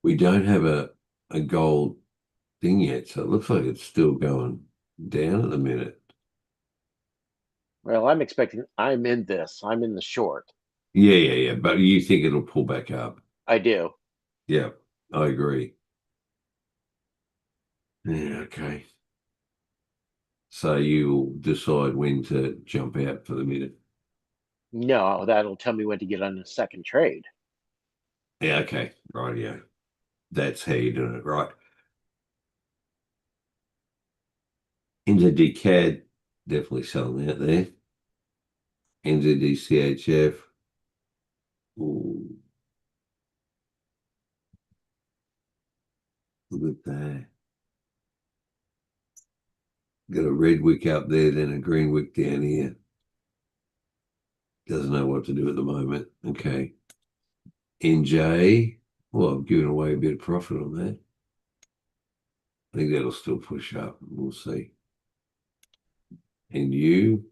We don't have a gold thing yet, so it looks like it's still going down at the minute. Well, I'm in this. I'm in the short. Yeah. But you think it'll pull back up? I do. Yeah, I agree. Yeah, okay. So you'll decide when to jump out for the minute. No, that'll tell me when to get on the second trade. Yeah, okay. Right, yeah. That's how you're doing it, right? NZD CAD, definitely selling out there. NZD CHF. Ooh, look at that. Got a red wick up there, then a green wick down here. Doesn't know what to do at the moment. Okay. NJ. Well, I'm giving away a bit of profit on that. I think that'll still push up. We'll see. And you.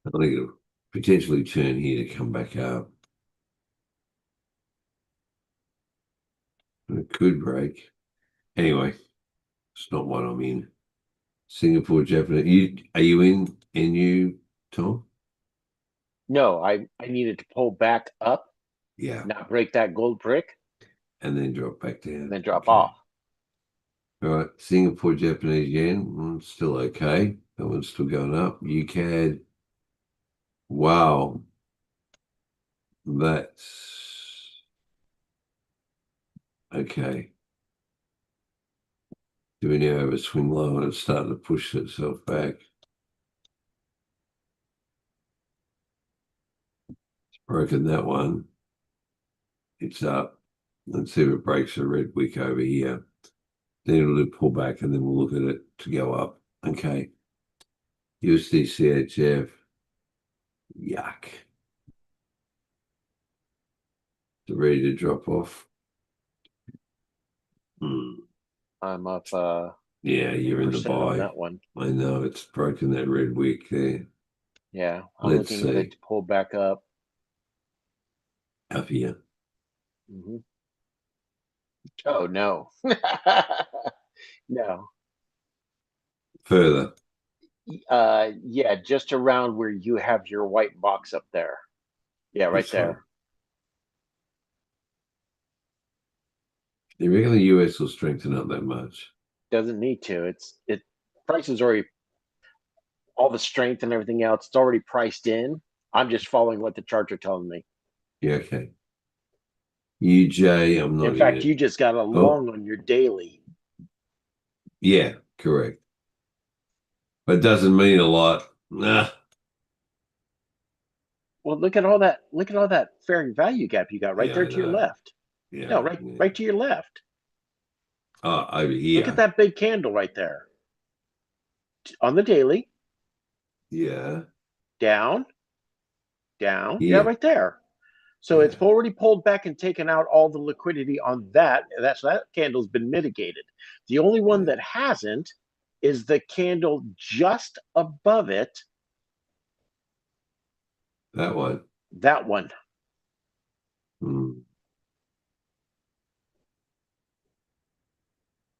I think it'll potentially turn here to come back up. It could break. Anyway, it's not what I'm in. Singapore, Japanese. Are you in NU, Tom? No, I needed to pull back up, Yeah. not break that gold brick, And then drop back and down. then drop Okay. off. All right. Singapore, Japanese yen. Still okay. That one's still going up. UCAD. Wow. That's okay. Do we now have a swing low and it's starting to push itself back? It's broken that one. It's up. Let's see if it breaks a red wick over here. Then it'll do pull back and then we'll look at it to go up. Okay. USD CHF. Yuck. It's ready to drop off. I'm up Yeah, you're in the 8% on buy. that one. I know it's broken that red wick there. Yeah, I'm Let's looking at it see. to pull back up. Up here. Mm-hmm. Oh no. No. Further. Yeah, just around where you have your white box up there. Yeah, right This there. one. You reckon the US will strengthen up that much? Doesn't need to. It price is already all the strength and everything else. It's already priced in. I'm just following what the charts are telling me. Yeah, okay. UJ, I'm In not in fact, it. you just got a Oh, long on your daily. yeah, correct. But it doesn't mean a lot. Nah. Well, look at all that. Look at all that fair value gap you got right Yeah, there I to your know. left. No, Yeah, right, yeah. right to your left. Oh, over Look at here. that big candle right there on the daily. Yeah. Down, down. Yeah, Here. right there. So it's Yeah. already pulled back and taken out all the liquidity on that. That candle's been mitigated. The only one Yeah. that hasn't is the candle just above it. That one. That one. Hmm.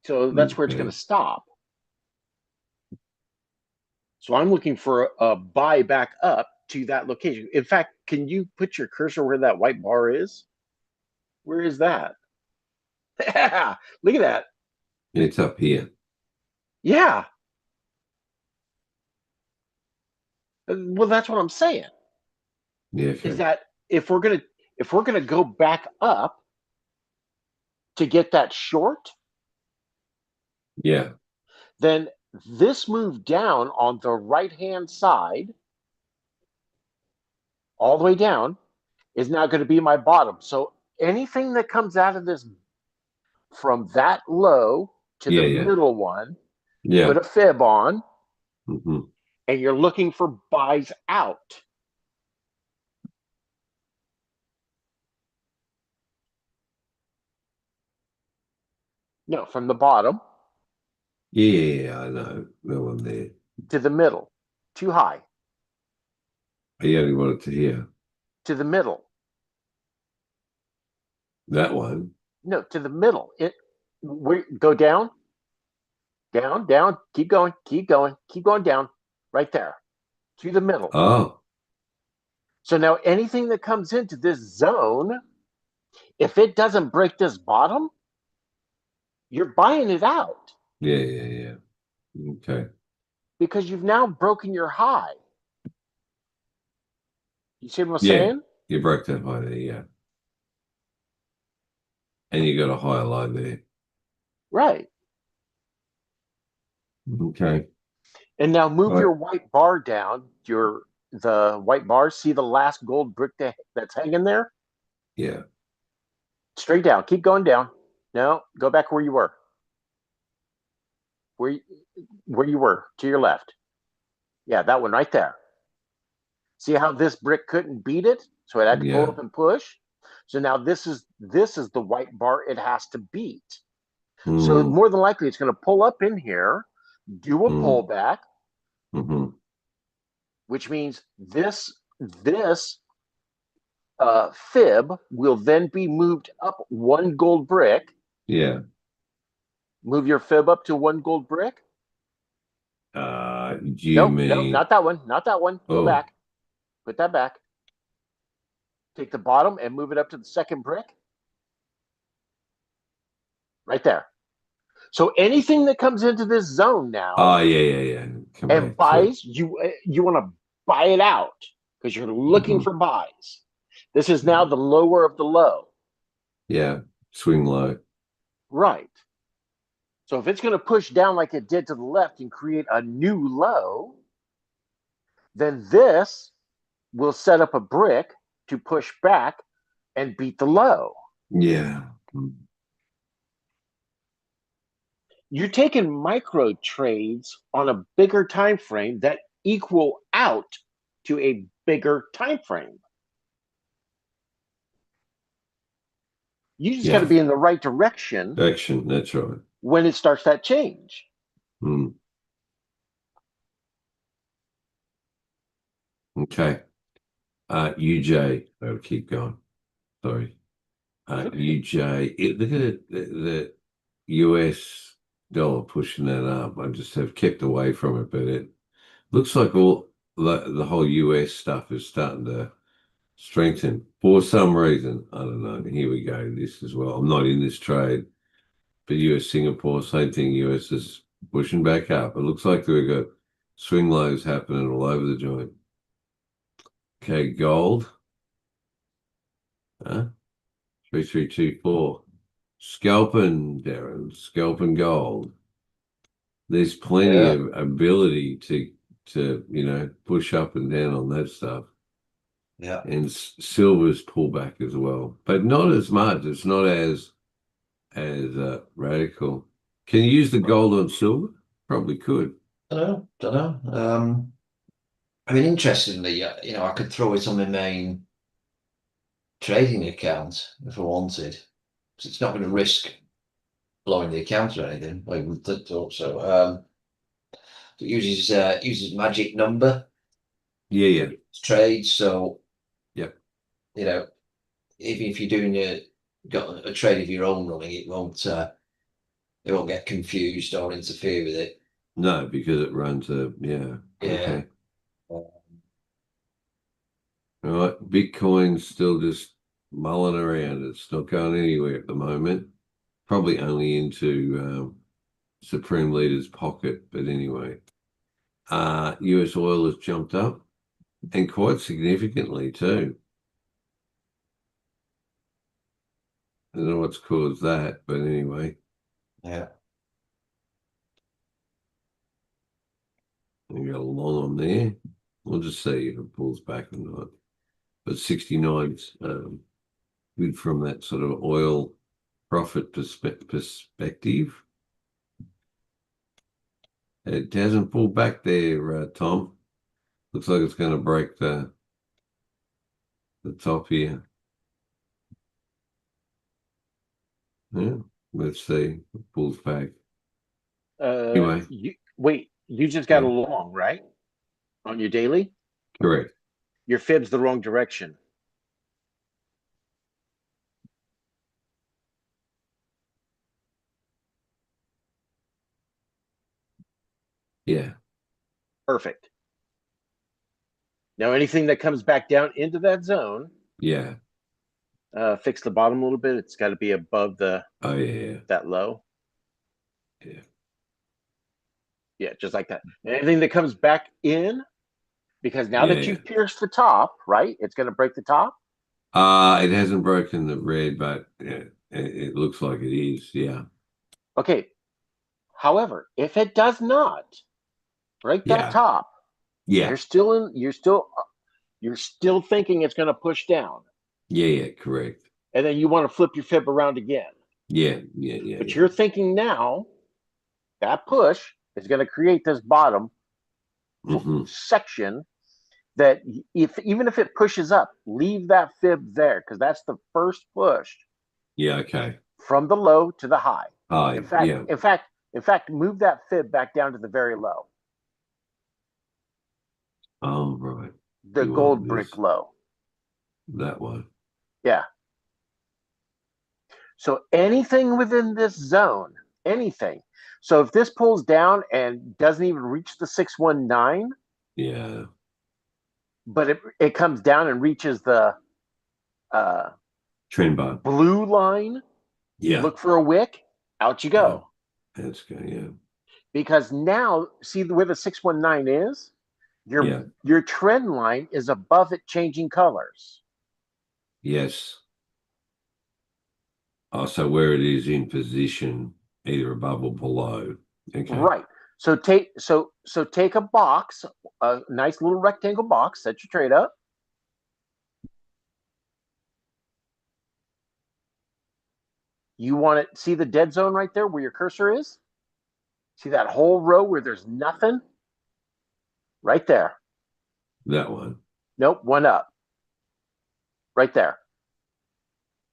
So that's where it's going Okay. to stop. So I'm looking for a buy back up to that location. In fact, can you put your cursor where that white bar is? Where is that? Yeah, look at that. It's up here. Yeah. Well, that's what I'm saying. Yeah, Is okay. that if we're gonna go back up to get that short, Yeah. then this move down on the right hand side, all the way down, is now going to be my bottom. So anything that comes out of this from that low to the Yeah, yeah. middle one, Yeah. put a fib on, Hmm. and you're looking for buys out. No, from the bottom Yeah, I know. No one there. to the middle, too high, I only wanted to hear to the middle. that one. No, to the middle. Go down, down, down. Keep going, keep going, keep going down. Right there, to the middle. Oh, So now anything that comes into this zone, if it doesn't break this bottom, you're buying it out yeah, yeah, yeah. Okay. because you've now broken your high. You see what I'm Yeah, saying? you broke that high there, yeah. And you got a higher low there. Right. Okay. And now move Right. your white bar down. The white bar. See the last gold brick that's hanging there? Yeah. Straight down. Keep going down. No, go back where you were. Where where you were to your left. Yeah, that one right there. See how this brick couldn't beat it, so it had to pull Yeah. up and push. So now this is the white bar it has to beat. So Mm, more than likely, it's going to pull up in here, do a mm, pullback, hmm. which means this fib will then be moved up one gold brick. Yeah. Move your fib up to one gold brick. Do you Nope, nope, mean, not that one, not that one. Go oh, back, put that back. Take the bottom and move it up to the second brick. Right there. So anything that comes into this zone now oh, yeah, yeah, yeah. Come and back to, buys, you want to buy it out because you're looking hmm. for buys. This is now the lower of the low. Yeah. Swing low. Right. So if it's going to push down like it did to the left and create a new low, then this will set up a brick to push back and beat the low. Yeah. Mm. You're taking micro trades on a bigger time frame that equal out to a bigger time frame. You just got to Yeah. be in the right direction Action. That's right. when it starts that change. Mm. Okay. UJ. I'll keep going. Sorry. Okay. UJ. Look at it. The US dollar pushing that up. I just have kept away from it, but it looks like all the whole US stuff is starting to strengthen for some reason. I don't know. Here we go. This as well. I'm not in this trade, but US Singapore, same thing. US is pushing back up. It looks like we've got swing lows happening all over the joint. Okay, gold. 3324. Scalping, Darren. Scalping gold. There's plenty Yeah. of ability to push up and down on that stuff. Yeah. And silver's pullback as well, but not as much. It's not as radical. Can you use the gold on silver? Probably could. Don't know. I mean, interestingly, I could throw it on my main trading account if I wanted. 'Cause it's not going to risk blowing the account or anything. I would thought so. It uses magic number Yeah, yeah, trades. So yep, you know, even if you're got a trade of your own running, it won't get confused or interfere with it. no, because it runs a yeah. Yeah. Okay, All right, Bitcoin's still just mulling around. It's not going anywhere at the moment. Probably only into Supreme Leader's pocket, but anyway. US oil has jumped up and quite significantly too. I don't know what's caused that, but anyway. Yeah. We got a long on there. We'll just see if it pulls back or not. But 69's good from that sort of oil profit perspective. It hasn't pulled back there, Tom. Looks like it's going to break the top here. Yeah, let's see. It pulls back. Anyway, You just got yeah, a long, right? On your daily? correct. Your fib's the wrong direction. Yeah, Perfect. Now, anything that comes back down into that zone, yeah. fix the bottom a little bit. It's got to be above Oh, yeah, that low. yeah. Yeah, just like that. Anything that comes back in, because now Yeah, that yeah. you've pierced the top, right? It's going to break the top. It hasn't broken the red, but yeah, it looks like it is. Yeah, Okay. However, if it does not break that yeah, top, yeah, you're still thinking it's going to push down, yeah, yeah, correct. and then you want to flip your fib around again. Yeah, yeah, yeah, But yeah. you're thinking now that push is going to create this bottom Mm-hmm. section that if even if it pushes up, leave that fib there because that's the first push Yeah, okay. from the low to the high. In Hi, fact, yeah. in fact, in fact, move that fib back down to the very low, Oh, right. the You want gold brick this, low. that one. Yeah. So anything within this zone, anything. So if this pulls down and doesn't even reach the 619, Yeah. but it comes down and reaches the uh, Trend bar. blue line, Yeah. look for a wick, out you Yeah. go. That's good. Yeah. Because now, see where the 619 is? Yeah. Your trend line is above it changing colors. Yes. Oh, so where it is in position, either above or below. Okay. Right. So take a box, a nice little rectangle box, set your trade up. You want to see the dead zone right there where your cursor is? See that whole row where there's nothing? Right there. That one. Nope, one up. Right there.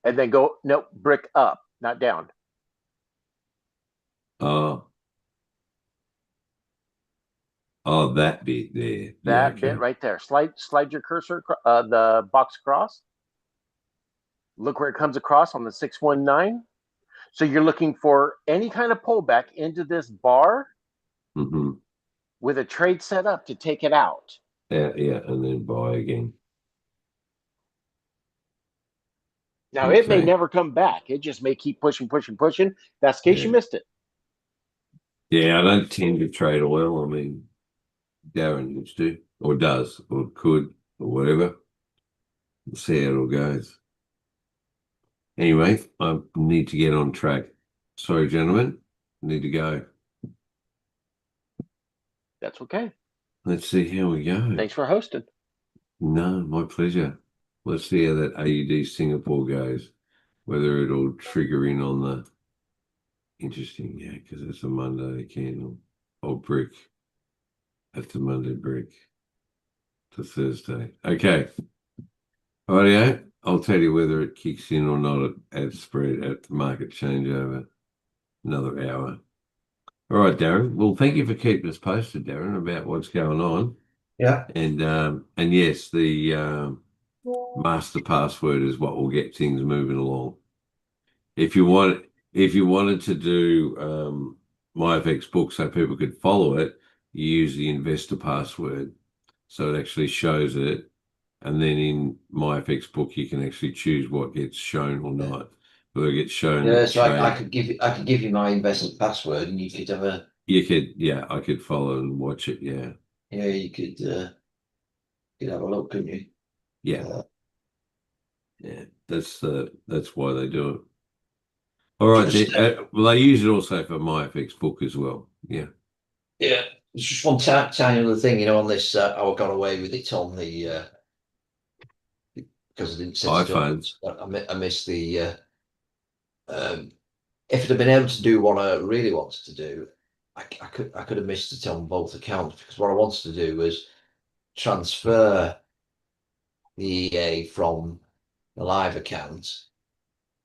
And then go, nope, brick up, not down. Oh, oh, that bit there. Yeah. That bit Okay. right there. Slide your cursor, the box across. Look where it comes across on the 619. So you're looking for any kind of pullback into this bar Mm-hmm. with a trade set up to take it out. Yeah. Yeah. And then buy again. Now it may Okay. never come back. It just may keep pushing, pushing, pushing. That's the case Yeah. you missed it. Yeah. I don't tend to trade oil. I mean, Darren used to, or does, or could, or whatever. We'll see how it all goes. Anyway, I need to get on track. Sorry, gentlemen. Need to go. That's okay. Let's see how we go. Thanks for hosting. No, my pleasure. Let's see how that AUD Singapore goes. Whether it'll trigger in on the interesting, yeah, because it's a Monday candle. Oh, brick. That's a Monday brick. To Thursday. Okay. Rightio. I'll tell you whether it kicks in or not at spread at the market changeover. Another hour. All right, Darren. Well, thank you for keeping us posted, Darren, about what's going on. Yeah. And yes, the master password is what will get things moving along. If you wanted to do my FX book so people could follow it, you use the investor password. So it actually shows it And then in my FX book, you can actually choose what gets shown or not. Whether it gets shown Yeah, with so I trade. could give you my investment password, and you could have a You could, yeah, I could follow and watch it. Yeah. yeah, you could have a look, couldn't you? Yeah. Yeah. That's why they do it. All right. Just Well, they use it also for my FX book as well. Yeah. yeah, it's just one tiny other thing, on this. I got away with it on the because I didn't set it up. iPhones. I missed the. If it had been able to do what I really wanted to do, I could have missed it on both accounts, because what I wanted to do was transfer the EA from the live account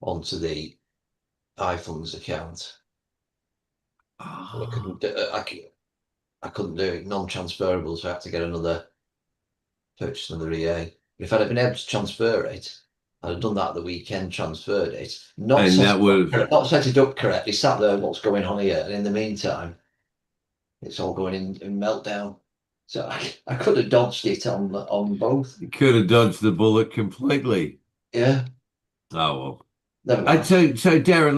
onto the iPhone's account. And I couldn't. I couldn't do it non-transferable, so I had to get purchase another EA. But if I'd have been able to transfer it, I'd have done that the weekend, transferred it, And that would have, not set it up correctly, sat there, what's going on here? And in the meantime, it's all going in meltdown. So I could have dodged it on both. you could have dodged the bullet completely. Yeah, Oh well. never mind. So Darren,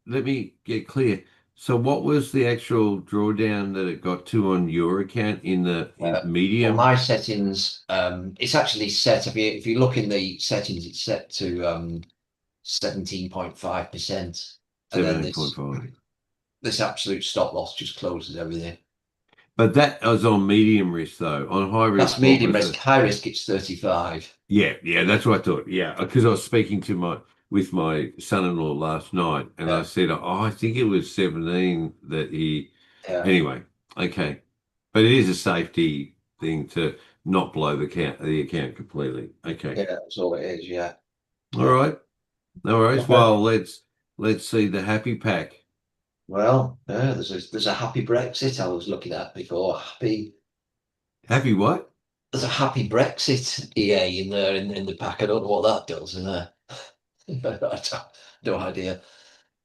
let me get clear. So what was the actual drawdown that it got to on your account in the On medium? my settings, it's actually set. If you look in the settings, it's set to 17.5%, and then 17.5. this absolute stop loss just closes everything. But that was on medium risk though. On high risk, That's medium risk. High risk, it's 35. Yeah, that's what I thought. Yeah, because I was speaking with my son-in-law last night, and I said, "Oh, I think it was 17 that he." Yeah. Anyway, okay, but it is a safety thing to not blow the account completely. Okay, Yeah, that's all it is. Yeah. all right, no worries. Okay. Well, let's see the happy pack. Well, yeah, there's a happy Brexit I was looking at before. Happy what? There's a happy Brexit EA in there in the pack. I don't know what that does in there. I have no idea.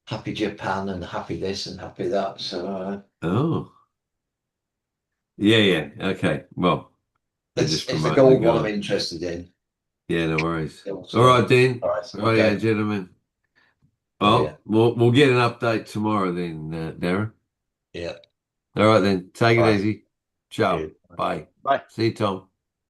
Happy Japan and happy this and happy that. So Oh, yeah. Okay, well, they're just it's the promoting the gold one I'm gold. interested in. Yeah, no worries. Yeah, All so, right, then. all right. Right, Okay. gentlemen. Oh yeah. Well, we'll get an update tomorrow then, Darren. Yeah. All right, then. Take All it right. easy. Ciao. Cheers. Bye. Bye. See you, Tom.